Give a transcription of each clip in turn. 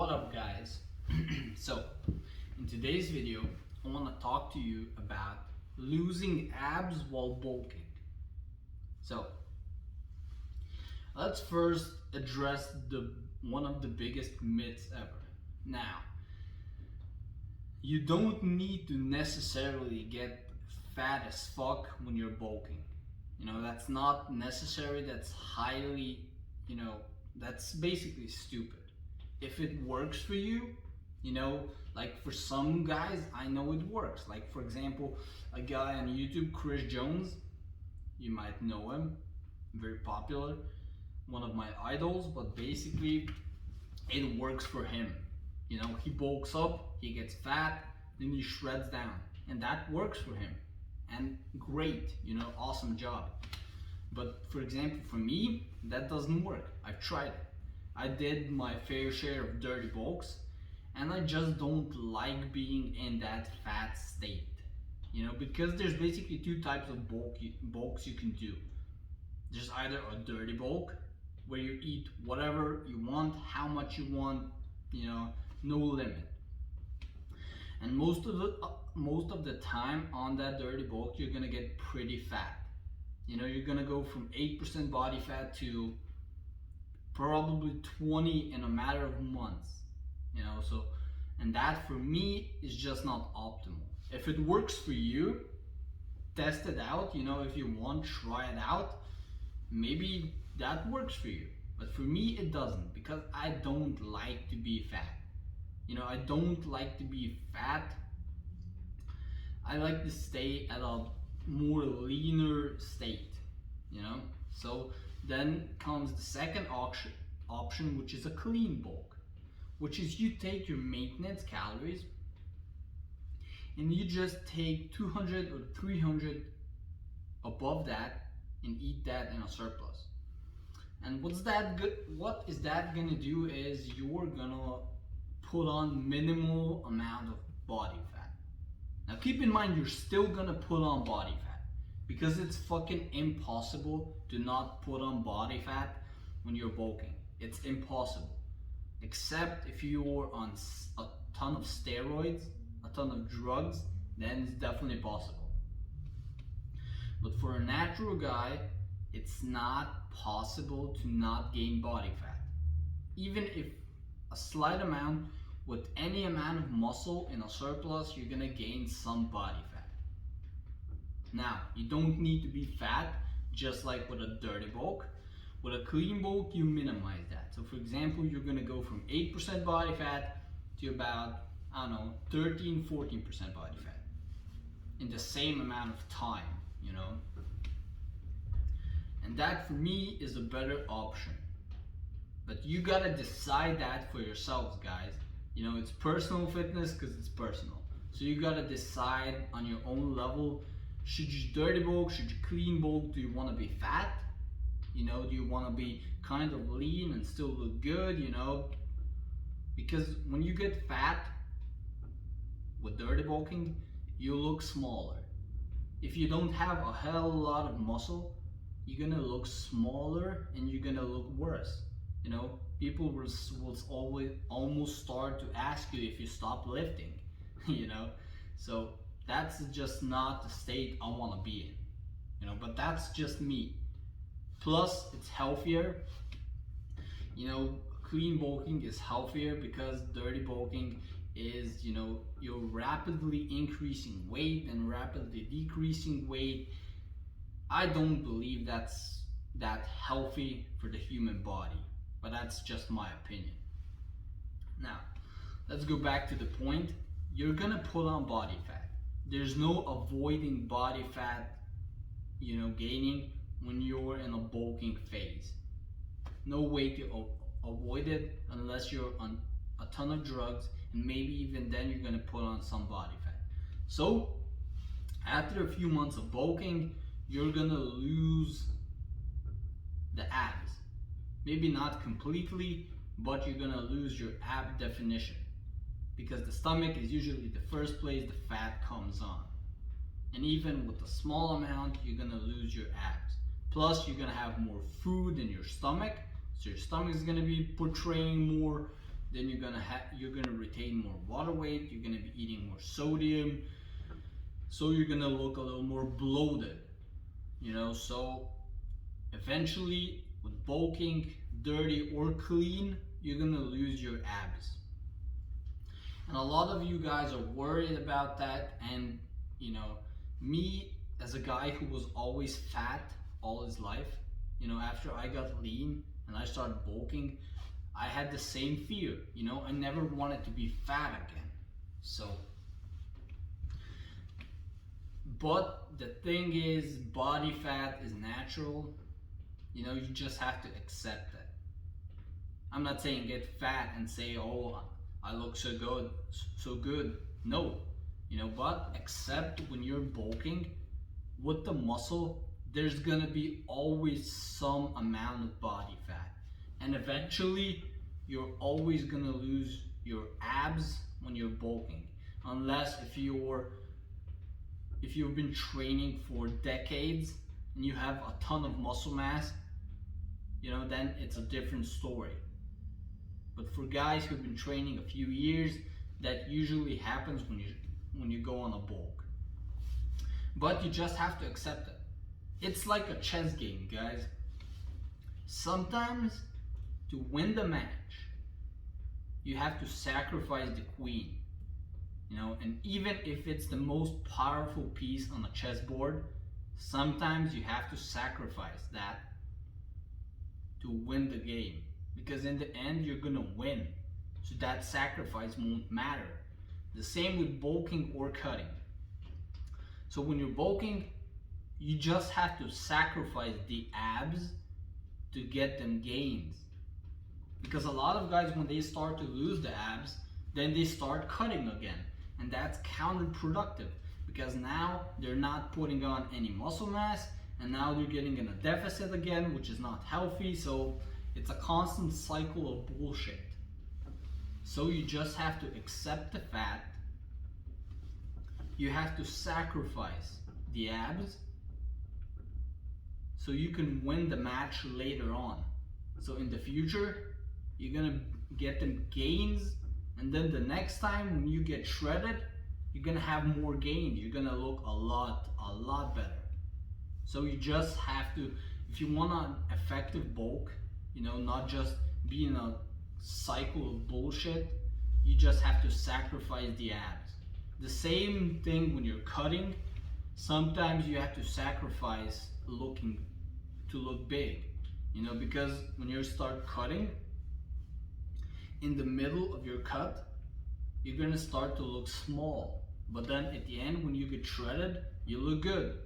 What up, guys? So in today's video I want to talk to you about losing abs while bulking. So let's first address the one of the biggest myths ever. Now, you don't need to necessarily get fat as fuck when you're bulking. That's not necessary. That's highly, that's basically stupid. If it works for you, like for some guys, I know it works. Like, for example, a guy on YouTube, Chris Jones, you might know him, very popular, one of my idols, but basically it works for him. He bulks up, he gets fat, then he shreds down, and that works for him. And great, awesome job. But for example, for me, that doesn't work. I've tried it. I did my fair share of dirty bulks, and I just don't like being in that fat state. Because there's basically two types of bulks you can do. There's either a dirty bulk, where you eat whatever you want, how much you want, no limit. And most of the time on that dirty bulk, you're gonna get pretty fat. You're gonna go from 8% body fat to probably 20 in a matter of months. And that for me is just not optimal. If it works for you, test it out. If you want, try it out. Maybe that works for you. But for me, it doesn't, because I don't like to be fat. I don't like to be fat. I like to stay at a more leaner state, So then comes the second option, which is a clean bulk, which is you take your maintenance calories and you just take 200 or 300 above that and eat that in a surplus. And what is that gonna do is you're gonna put on minimal amount of body fat. Now keep in mind, you're still gonna put on body fat, because it's fucking impossible to not put on body fat when you're bulking. It's impossible. Except if you're on a ton of steroids, a ton of drugs, then it's definitely possible. But for a natural guy, it's not possible to not gain body fat. Even if a slight amount, with any amount of muscle in a surplus, you're gonna gain some body fat. Now, you don't need to be fat, just like with a dirty bulk. With a clean bulk, you minimize that. So for example, you're gonna go from 8% body fat to about, 13, 14% body fat in the same amount of time, And that for me is a better option. But you gotta decide that for yourselves, guys. It's personal fitness, because it's personal. So you gotta decide on your own level. Should you dirty bulk? Should you clean bulk? Do you want to be fat? Do you want to be kind of lean and still look good? Because when you get fat with dirty bulking, you look smaller. If you don't have a hell of a lot of muscle, you're gonna look smaller and you're gonna look worse. People will almost start to ask you if you stop lifting. So that's just not the state I want to be in. But that's just me. Plus, it's healthier. Clean bulking is healthier, because dirty bulking is, you're rapidly increasing weight and rapidly decreasing weight. I don't believe that's that healthy for the human body, but that's just my opinion. Now, let's go back to the point. You're gonna put on body fat. There's no avoiding body fat, gaining when you're in a bulking phase. No way to avoid it unless you're on a ton of drugs, and maybe even then you're gonna put on some body fat. So after a few months of bulking, you're gonna lose the abs. Maybe not completely, but you're gonna lose your ab definition, because the stomach is usually the first place the fat comes on. And even with a small amount, you're gonna lose your abs. Plus, you're gonna have more food in your stomach, so your stomach is gonna be portraying more then you're gonna retain more water weight, you're gonna be eating more sodium, so you're gonna look a little more bloated, you know. So eventually with bulking, dirty or clean, you're gonna lose your abs. And a lot of you guys are worried about that. And you know, me as a guy who was always fat all his life, you know, after I got lean and I started bulking, I had the same fear, you know. I never wanted to be fat again. So, but the thing is, body fat is natural, you know. You just have to accept it. I'm not saying get fat and say, oh, I look so good. No, you know, but accept when you're bulking with the muscle, there's gonna be always some amount of body fat, and eventually you're always gonna lose your abs when you're bulking, unless if you've been training for decades and you have a ton of muscle mass, you know, then it's a different story. But for guys who've been training a few years, that usually happens when you go on a bulk. But you just have to accept it. It's like a chess game, guys. Sometimes to win the match, you have to sacrifice the queen, you know. And even if it's the most powerful piece on a chessboard, sometimes you have to sacrifice that to win the game, because in the end you're gonna win, so that sacrifice won't matter. The same with bulking or cutting. So when you're bulking, you just have to sacrifice the abs to get them gains, because a lot of guys, when they start to lose the abs, then they start cutting again, and that's counterproductive, because now they're not putting on any muscle mass, and now they're getting in a deficit again, which is not healthy. So it's a constant cycle of bullshit. So you just have to accept the fact you have to sacrifice the abs so you can win the match later on. So in the future, you're gonna get them gains, and then the next time when you get shredded, you're gonna have more gains. You're gonna look a lot better. So you just have to, if you want an effective bulk, you know, not just be in a cycle of bullshit, you just have to sacrifice the abs. The same thing when you're cutting. Sometimes you have to sacrifice looking to look big, you know, because when you start cutting, in the middle of your cut, you're gonna start to look small, but then at the end, when you get shredded, you look good.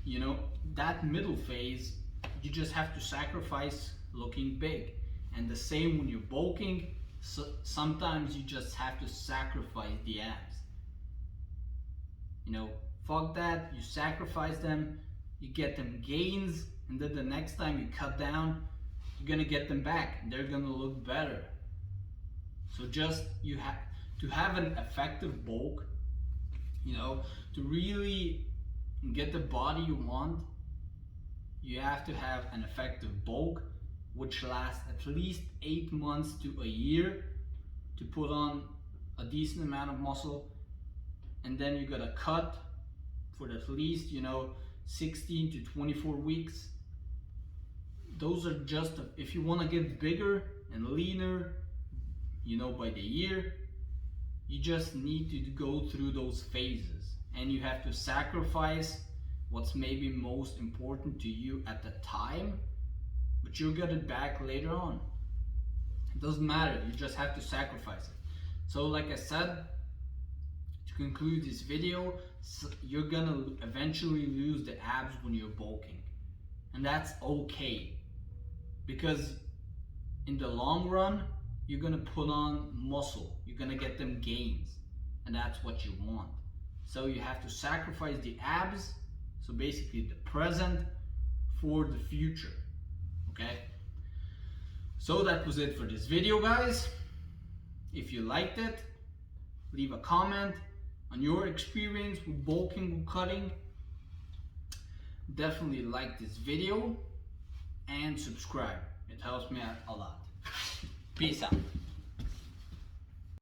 You know, that middle phase, you just have to sacrifice looking big. And the same when you're bulking, so sometimes you just have to sacrifice the abs. You know, fuck that, you sacrifice them, you get them gains, and then the next time you cut down, you're gonna get them back, and they're gonna look better. So just, you have to have an effective bulk, you know, to really get the body you want, you have to have an effective bulk which lasts at least 8 months to a year to put on a decent amount of muscle. And then you gotta cut for at least, you know, 16 to 24 weeks. Those are just, if you wanna get bigger and leaner, you know, by the year, you just need to go through those phases, and you have to sacrifice what's maybe most important to you at the time, but you'll get it back later on. It doesn't matter, you just have to sacrifice it. So like I said, to conclude this video, you're gonna eventually lose the abs when you're bulking, and that's okay, because in the long run, you're gonna put on muscle, you're gonna get them gains, and that's what you want. So you have to sacrifice the abs, so basically the present, for the future, okay? So that was it for this video, guys. If you liked it, leave a comment on your experience with bulking or cutting. Definitely like this video and subscribe. It helps me out a lot. Peace out.